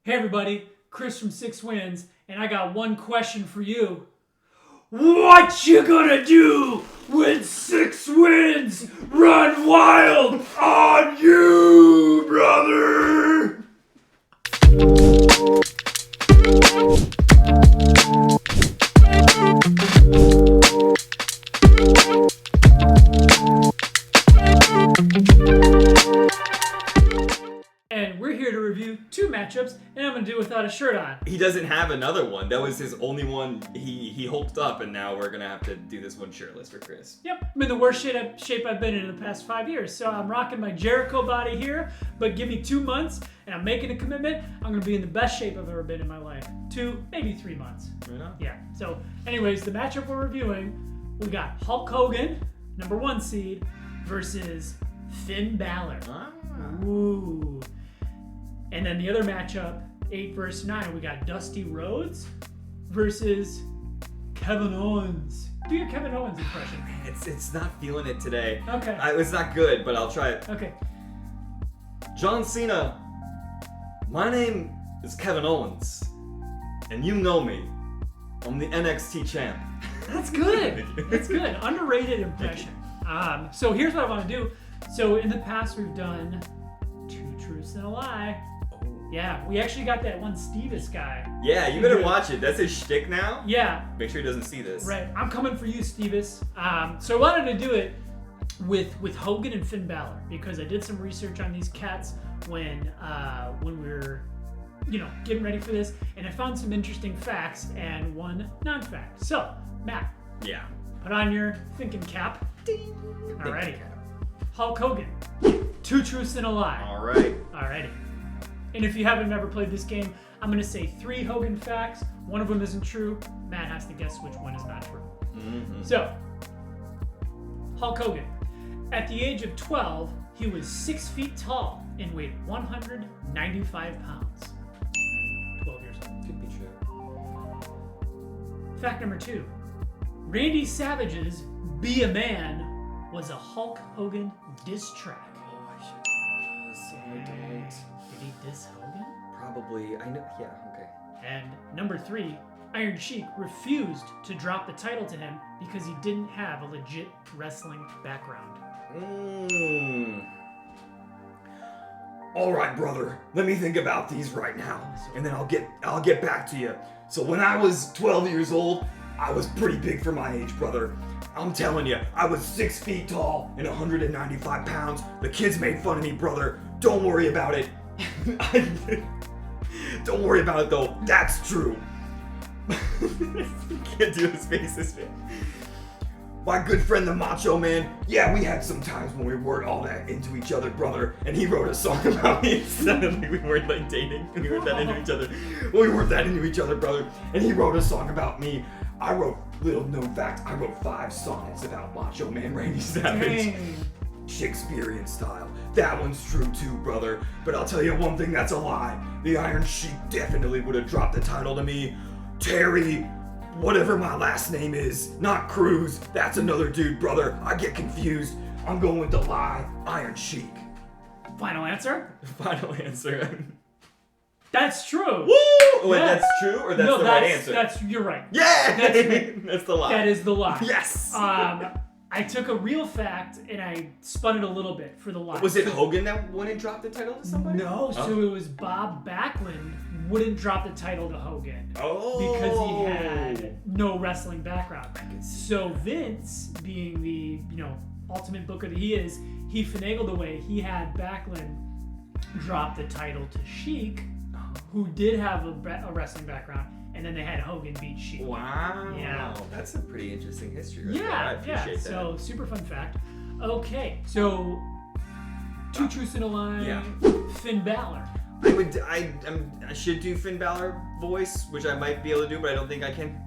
Hey everybody, Chris from 6 Wins, and I got one question for you. What you gonna do when 6 Wins run wild on you, brother? And we're here to review 2 matchups, and I'm gonna do it without a shirt on. He doesn't have another one. That was his only one he hulked up, and now we're gonna have to do this one shirtless for Chris. Yep, I'm in the worst shape I've been in the past 5 years. So I'm rocking my Jericho body here, but give me 2 months, and I'm making a commitment. I'm gonna be in the best shape I've ever been in my life. 2, maybe 3 months. Right on. Yeah. So, anyways, the matchup we're reviewing, we got Hulk Hogan, number 1 seed, versus Finn Balor. Ooh. And then the other matchup, 8 versus 9, we got Dusty Rhodes versus Kevin Owens. Do your Kevin Owens impression. It's not feeling it today. Okay. It's not good, but I'll try it. Okay. John Cena, my name is Kevin Owens, and you know me. I'm the NXT champ. That's good. That's good. Underrated impression. So here's what I want to do. So in the past, we've done 2 truths and a lie. Yeah, we actually got that one Stevis guy. Yeah, you better watch it. That's his shtick now. Yeah. Make sure he doesn't see this. Right. I'm coming for you, Stevis. So I wanted to do it with Hogan and Finn Balor because I did some research on these cats when we were, getting ready for this, and I found some interesting facts and one non-fact. So, Matt. Yeah. Put on your thinking cap. Ding. Alrighty. Hulk Hogan. 2 truths and a lie. Alrighty. And if you haven't ever played this game, I'm going to say 3 Hogan facts. One of them isn't true. Matt has to guess which one is not true. Mm-hmm. So, Hulk Hogan. At the age of 12, he was 6 feet tall and weighed 195 pounds. 12 years old. Could be true. Fact number 2. Randy Savage's Be a Man was a Hulk Hogan diss track. Oh, I should. I don't. Did he diss Hogan? Probably. I know. Yeah. Okay. And number 3, Iron Sheik refused to drop the title to him because he didn't have a legit wrestling background. All right, brother. Let me think about these right now, and then I'll get back to you. So when I was 12 years old, I was pretty big for my age, brother. I'm telling you, I was 6 feet tall and 195 pounds. The kids made fun of me, brother. Don't worry about it. Don't worry about it, though. That's true. Can't do his faces, man. My good friend, the Macho Man, yeah, we had some times when we weren't all that into each other, brother, and he wrote a song about me. Suddenly we weren't like dating. We weren't that into each other. We weren't that into each other, brother, and he wrote a song about me. I wrote, little known fact, I wrote 5 sonnets about Macho Man Randy Savage. Dang. Shakespearean style. That one's true too, brother. But I'll tell you one thing that's a lie. The Iron Sheik definitely would have dropped the title to me. Terry, whatever my last name is, not Cruz. That's another dude, brother. I get confused. I'm going with the lie. Iron Sheik. Final answer? Final answer. That's true. Woo! Wait, Yes. that's true or that's the right answer? You're right. Yeah! That's That's the lie. That is the lie. Yes! I took a real fact and I spun it a little bit for the lie. Was it Hogan that went and dropped the title to somebody? No, so it was Bob Backlund wouldn't drop the title to Hogan. Oh. Because he had no wrestling background. So Vince, being the, ultimate booker that he is, he finagled away. He had Backlund drop the title to Sheik, who did have a wrestling background, and then they had Hogan beat Sheik. Wow. Yeah. That's a pretty interesting history right there. Yeah, I appreciate that. So super fun fact. Okay, so 2 truths and a lie. Yeah. Finn Balor. I should do Finn Balor voice, which I might be able to do, but I don't think I can.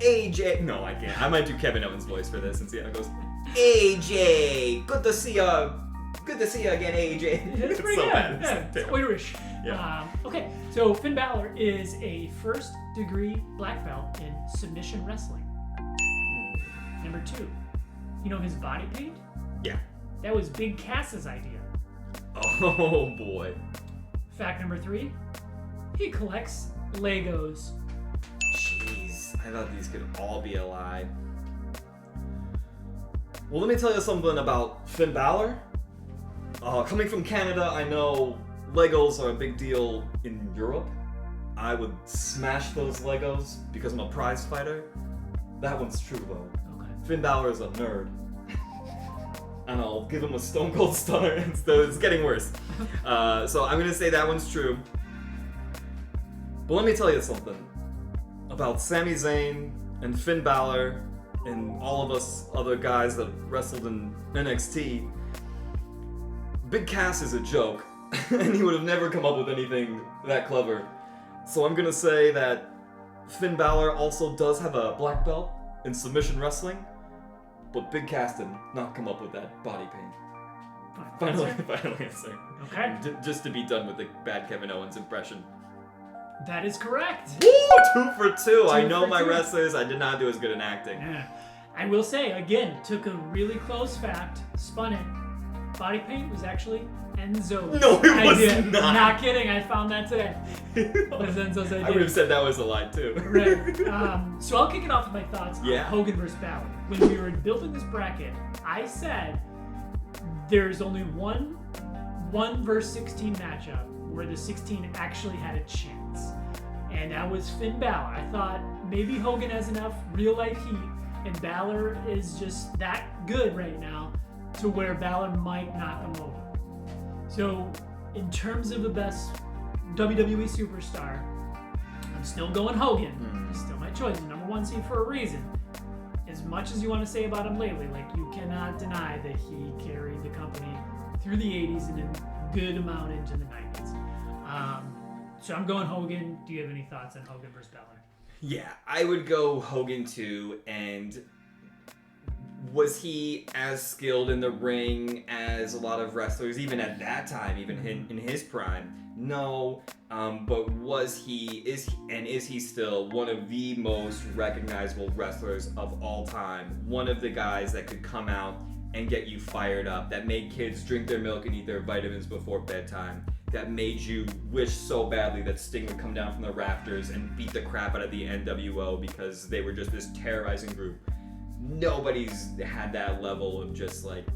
AJ. No, I can't. I might do Kevin Owens' voice for this and see how it goes. AJ, good to see ya. Good to see you again, AJ. That's pretty so good. bad. Yeah, it's Irish. Yeah. Okay, so Finn Balor is a 1st-degree black belt in submission wrestling. Number 2, his body paint? Yeah. That was Big Cass's idea. Oh boy. Fact number 3, He collects Legos. Jeez, I thought these could all be a lie. Well, let me tell you something about Finn Balor. Coming from Canada, I know Legos are a big deal in Europe. I would smash those Legos because I'm a prize fighter. That one's true though. Okay. Finn Balor is a nerd. And I'll give him a Stone Cold Stunner. It's getting worse. So I'm gonna say that one's true. But let me tell you something about Sami Zayn and Finn Balor and all of us other guys that wrestled in NXT. Big Cass is a joke, and he would have never come up with anything that clever. So I'm gonna say that Finn Balor also does have a black belt in submission wrestling, but Big Cass did not come up with that body paint. Final answer. Okay. Just to be done with the bad Kevin Owens impression. That is correct. Woo! 2 for 2. I know for my 2. wrestlers. I did not do as good in acting. Yeah. I will say, again, took a really close fact, spun it. Body paint was actually Enzo's. No, it was idea. not. Not kidding. I found that today. It was Enzo's idea. I would have said that was a lie too. Right. So I'll kick it off with my thoughts on Yeah. Hogan vs. Balor. When we were building this bracket, I said there's only one versus 16 matchup where the 16 actually had a chance. And that was Finn Balor. I thought maybe Hogan has enough real life heat and Balor is just that good right now to where Balor might knock him over. So in terms of the best WWE superstar, I'm still going Hogan. He's still my choice, the number 1 seed for a reason. As much as you want to say about him lately, like you cannot deny that he carried the company through the 80s and a good amount into the 90s. So I'm going Hogan. Do you have any thoughts on Hogan versus Balor? Yeah, I would go Hogan too. And was he as skilled in the ring as a lot of wrestlers, even at that time, even in his prime? No. But is he still one of the most recognizable wrestlers of all time? One of the guys that could come out and get you fired up, that made kids drink their milk and eat their vitamins before bedtime, that made you wish so badly that Sting would come down from the rafters and beat the crap out of the NWO because they were just this terrorizing group. Nobody's had that level of just like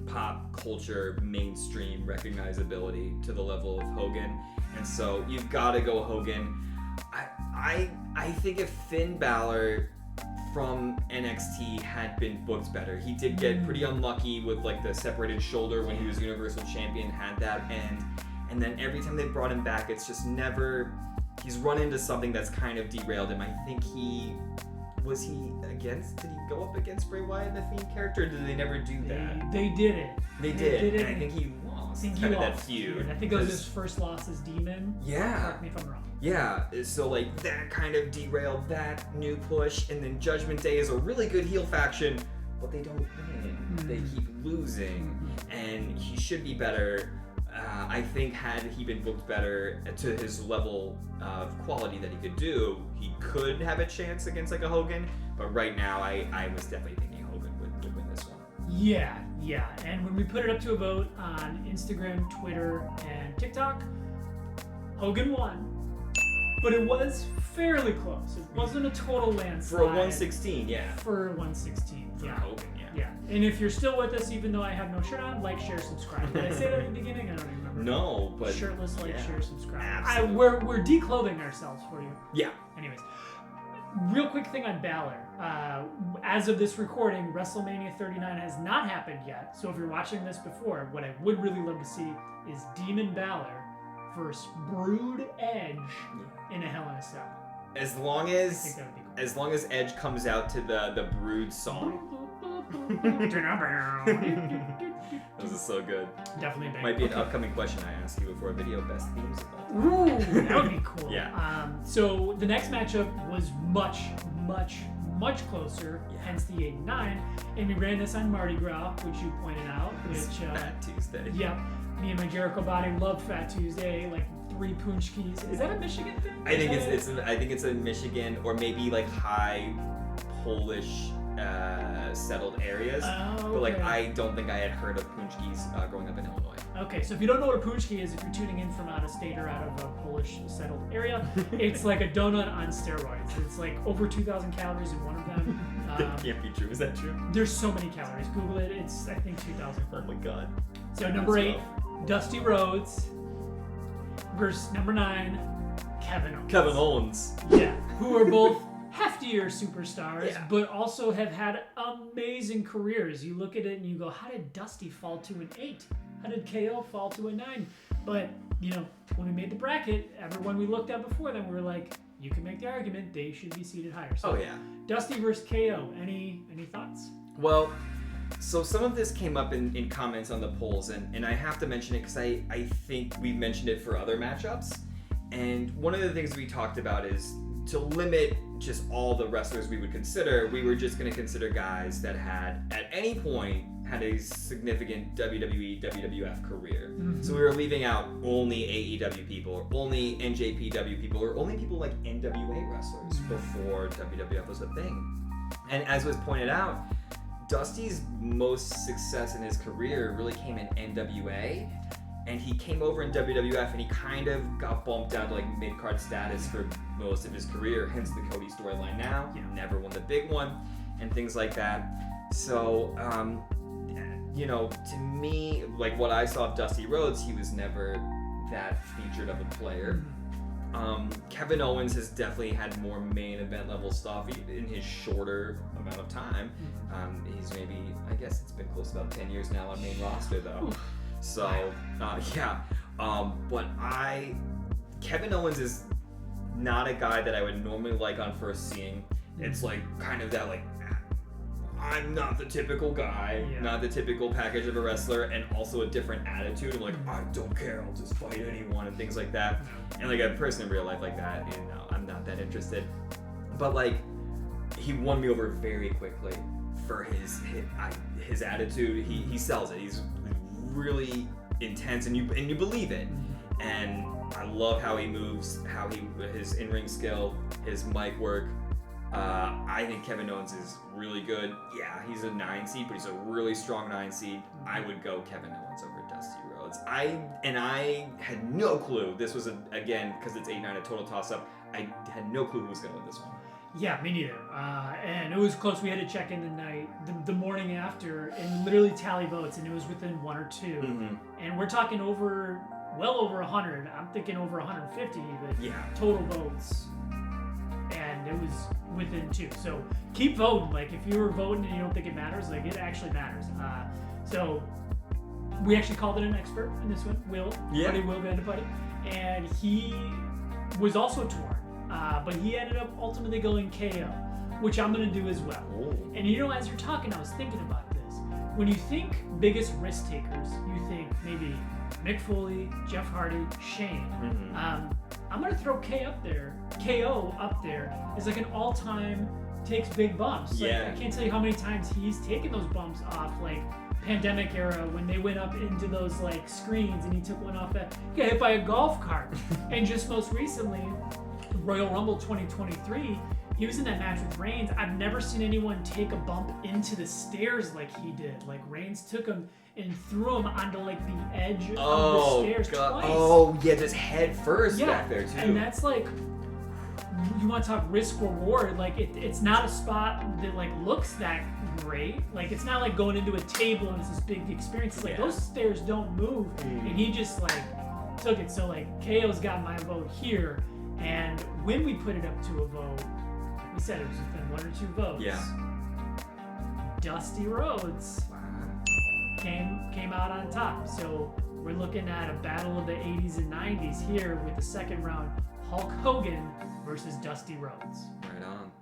pop culture mainstream recognizability to the level of Hogan, and so you've got to go Hogan. I think if Finn Balor from NXT had been booked better, he did get pretty unlucky with like the separated shoulder when he was Universal Champion, had that and then every time they brought him back, it's just never, he's run into something that's kind of derailed him. I think did he go up against Bray Wyatt in the Fiend character, or did they never do that? They did it. They did, and I think he lost. That feud. I think it was his first loss as Demon. Yeah. Correct me if I'm wrong. Yeah, so like that kind of derailed that new push, and then Judgment Day is a really good heel faction, but they don't win. They keep losing, and he should be better. I think had he been booked better to his level of quality that he could do, he could have a chance against like a Hogan. But right now, I was definitely thinking Hogan would win this one. Yeah. And when we put it up to a vote on Instagram, Twitter, and TikTok, Hogan won. But it was fairly close. It wasn't a total landslide. For a 116, yeah. For a 116, For yeah. Hogan, yeah. Yeah. And if you're still with us, even though I have no shirt on, like, share, subscribe. Did I say that at the beginning? I don't even remember. No, but shirtless, like, yeah. share, subscribe. Absolutely. We're declothing ourselves for you. Yeah. Anyways, real quick thing on Balor. As of this recording, WrestleMania 39 has not happened yet. So if you're watching this before, what I would really love to see is Demon Balor versus Brood Edge in a Hell in a Cell. As long I as think that would be cool. as long as Edge comes out to the Brood song. This is so good. Definitely a big. Might be an upcoming question I ask you before a video of best themes of all time. Ooh, that would be cool. Yeah. So the next matchup was much closer, hence the 8-9, and we ran this on Mardi Gras, which you pointed out. Which Fat Tuesday. Yep. Me and my Jericho body love Fat Tuesday, like 3 punchkis. Is that a Michigan thing? I think it's I think it's in Michigan or maybe like high Polish settled areas. Oh, But like, okay. I don't think I had heard of Punchkis growing up in Illinois. Okay, so if you don't know what a punchki is, if you're tuning in from out of state or out of a Polish settled area, it's like a donut on steroids. It's like over 2,000 calories in one of them. That can't be true. Is that true? There's so many calories. Google it. It's, I think, 2,000. Oh my god. So number 8, rough. Dusty Rhodes versus number 9, Kevin Owens. Kevin Owens. Yeah, who are both heftier superstars, Yeah. but also have had amazing careers. You look at it and you go, how did Dusty fall to an 8? How did KO fall to a 9? But, you know, when we made the bracket, everyone we looked at before them, we were like, you can make the argument they should be seated higher. So, Oh yeah. Dusty versus KO. Any thoughts? Well, so some of this came up in comments on the polls, and I have to mention it because I think we mentioned it for other matchups. And one of the things we talked about is to limit just all the wrestlers we would consider, we were just going to consider guys that had, at any point, had a significant WWE, WWF career. Mm-hmm. So we were leaving out only AEW people, or only NJPW people, or only people like NWA wrestlers before WWF was a thing. And as was pointed out, Dusty's most success in his career really came in NWA, and he came over in WWF and he kind of got bumped down to like mid-card status for most of his career, hence the Cody storyline now. He never won the big one and things like that. So, you know, to me, like what I saw of Dusty Rhodes, he was never that featured of a player. Kevin Owens has definitely had more main event level stuff in his shorter amount of time. He's maybe, I guess it's been close to about 10 years now on main roster though. So, yeah. But Kevin Owens is not a guy that I would normally like on first seeing. It's like kind of that like, I'm not the typical guy, not the typical package of a wrestler, and also a different attitude of like, I don't care, I'll just fight anyone and things like that. And like a person in real life like that, you know, I'm not that interested. But like, he won me over very quickly for his attitude. He sells it. He's really intense, and you believe it. And I love how he moves, his in-ring skill, his mic work. I think Kevin Owens is really good. Yeah, he's a 9 seed, but he's a really strong 9 seed. I would go Kevin Owens over Dusty Rhodes. I had no clue. This was again, because it's 8-9, a total toss-up. I had no clue who was going to win this one. Yeah, me neither. And it was close. We had to check in the night, the morning after, and literally tally votes, and it was within 1 or 2. And we're talking well over 100. I'm thinking over 150 even. Total votes. And it was within 2. So keep voting. Like, if you were voting and you don't think it matters, like, it actually matters. So we actually called in an expert in this one, Will Vandeputty, and he was also torn. But he ended up ultimately going KO, which I'm going to do as well. And you know, as you're talking, I was thinking about this. When you think biggest risk takers, you think maybe Mick Foley, Jeff Hardy, Shane. I'm going to throw KO up there as like an all-time takes big bumps. Like, I can't tell you how many times he's taken those bumps off, like pandemic era when they went up into those like screens and he took one off that got hit by a golf cart. And just most recently, Royal Rumble 2023, he was in that match with Reigns. I've never seen anyone take a bump into the stairs like he did. Like, Reigns took him and threw him onto like the edge of the stairs twice. Oh yeah, just head first back there too. And that's like, you want to talk risk reward, like it's not a spot that like looks that great. Like, it's not like going into a table and it's this big experience. It's like those stairs don't move, and he just like took it. So like, KO's got my vote here. And when we put it up to a vote, we said it was within 1 or 2 votes. Dusty Rhodes came out on top. So we're looking at a battle of the 80s and 90s here with the second round, Hulk Hogan versus Dusty Rhodes. Right on.